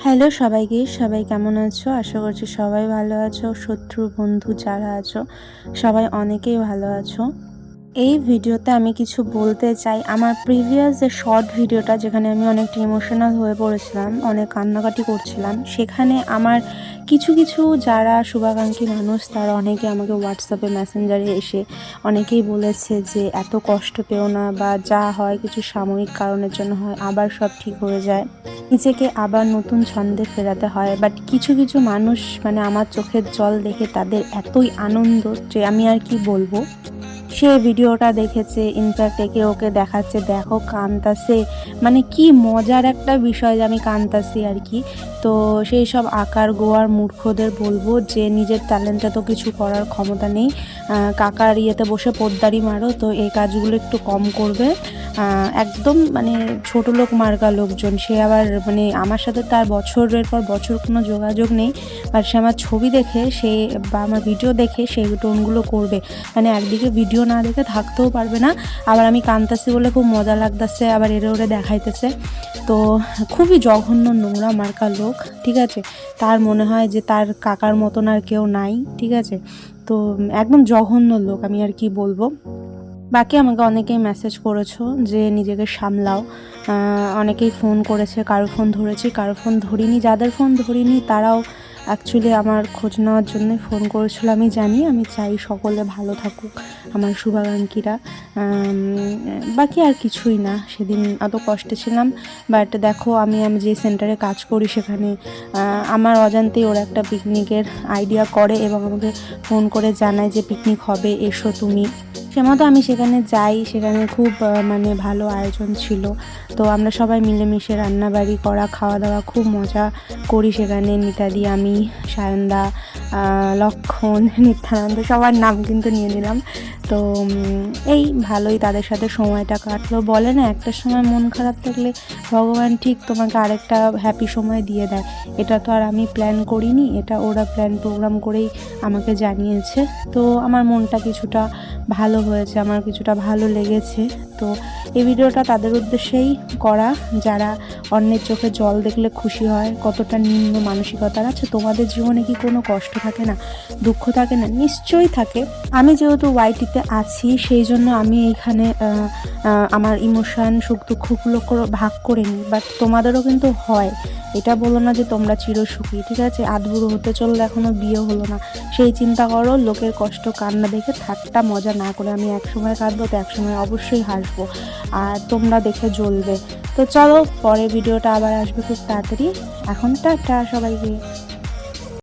Hello সবাইকে, সবাই কেমন আছো? আশা করছি সবাই ভালো আছো। শত্রু বন্ধু যারা আছো সবাই অনেকেই ভালো আছো। এই ভিডিওতে আমি কিছু বলতে চাই। আমার প্রিভিয়াস যে শর্ট ভিডিওটা, যেখানে আমি অনেকটা ইমোশনাল হয়ে পড়েছিলাম, অনেক কান্নাকাটি করছিলাম, সেখানে আমার কিছু যারা শুভাকাঙ্ক্ষী মানুষ তারা অনেকে আমাকে হোয়াটসঅ্যাপে মেসেঞ্জারে এসে অনেকেই বলেছে যে এত কষ্ট পেও না, বা যা হয় কিছু সাময়িক কারণের জন্য হয়, আবার সব ঠিক হয়ে যায়, নিজেকে আবার নতুন ছন্দে ফেরাতে হয়। বাট কিছু মানুষ মানে আমার চোখের জল দেখে তাদের এতই আনন্দ যে আমি আর কি বলবো। সে ভিডিওটা দেখেছে, ইনফ্যাক্ট একে ওকে দেখাচ্ছে, দেখো কাঁদতাছে, মানে কি মজার একটা বিষয় যে আমি কাঁদতাছি আর কি। তো সেই সব আকার গোয়ার মূর্খদের বলবো যে নিজের ট্যালেন্টে তো কিছু করার ক্ষমতা নেই, কাকার ইয়েতে বসে পোদ্দারি মারো, তো এই কাজগুলো একটু কম করবে। একদম মানে ছোট লোক মার্কা লোকজন, সে আবার মানে আমার সাথে তার বছরের পর বছর কোনো যোগাযোগ নেই, আর সে আমার ছবি দেখে সে বা আমার ভিডিও দেখে সেই টোনগুলো করবে। মানে একদিকে ভিডিও না দেখে থাকতেও পারবে না, আবার আমি কাঁদতেছি বলে খুব মজা লাগতেছে, আবার এরে ওরে দেখাইতেছে। তো খুবই জঘন্য নোংরা মার্কা লোক, ঠিক আছে। তার মনে হয় যে তার কাকার মতন আর কেউ নাই, ঠিক আছে। তো একদম জঘন্য লোক, আমি আর কি বলবো। বাকি আমাকে অনেকেই মেসেজ করেছো যে নিজেকে সামলাও। অনেকেই ফোন করেছে, কারো ফোন ধরেছি, কারো ফোন ধরিনি। যাদের ফোন ধরিনি তারাও অ্যাকচুয়ালি আমার খোঁজ নেওয়ার জন্যই ফোন করেছিল। আমি জানি, আমি চাই সকলে ভালো থাকুক আমার শুভাকাঙ্ক্ষীরা। বাকি আর কিছুই না। সেদিন এত কষ্টে ছিলাম, বাট দেখো আমি যে সেন্টারে কাজ করি সেখানে আমার অজান্তেই ওরা একটা পিকনিকের আইডিয়া করে এবং আমাকে ফোন করে জানায় যে পিকনিক হবে, এসো তুমি। সেমতো আমি সেখানে যাই। সেখানে খুব মানে ভালো আয়োজন ছিল। তো আমরা সবাই মিলেমিশে রান্নাবাড়ি করা, খাওয়া দাওয়া, খুব মজা করি সেখানে। মিতাদি, আমি, সায়নদা, লক্ষণ, নিত্যানন্দ, সবার নাম কিন্তু নিয়ে নিলাম। তো এই ভালোই তাদের সাথে সময়টা কাটলো। বলে না, একটা সময় মন খারাপ থাকলে ভগবান ঠিক তোমাকে আরেকটা হ্যাপি সময় দিয়ে দেয়। এটা তো আর আমি প্ল্যান করিনি, এটা ওরা প্ল্যান প্রোগ্রাম করেই আমাকে জানিয়েছে। তো আমার মনটা কিছুটা ভালো হয়েছে, আমার কিছুটা ভালো লেগেছে। তো এই ভিডিওটা তাদের উদ্দেশ্যেই করা যারা অন্যের চোখে জল দেখলে খুশি হয়। কতটা নিম্ন মানসিকতার আছে। তোমাদের জীবনে কি কোনো কষ্ট থাকে না, দুঃখ থাকে না? নিশ্চয়ই থাকে। আমি যেহেতু ওয়াইটিতে আছি সেই জন্য আমি এইখানে আমার ইমোশন, সুখ দুঃখগুলো ভাগ করে নিই। বাট তোমাদেরও কিন্তু হয়, এটা বলো না যে তোমরা চিরসুখী, ঠিক আছে। আধবুড়ো হতে চললে এখনও বিয়ে হলো না, সেই চিন্তা করো। লোকের কষ্ট কান্না দেখে ঠাট্টা মজা না করে, আমি একসময় কাঁদবো তো একসময় অবশ্যই হাসবো, আর তোমরা দেখে জ্বলবে। তো চলো, পরের ভিডিওটা আবার আসবে খুব তাড়াতাড়ি। এখন টাটা সবাইকে।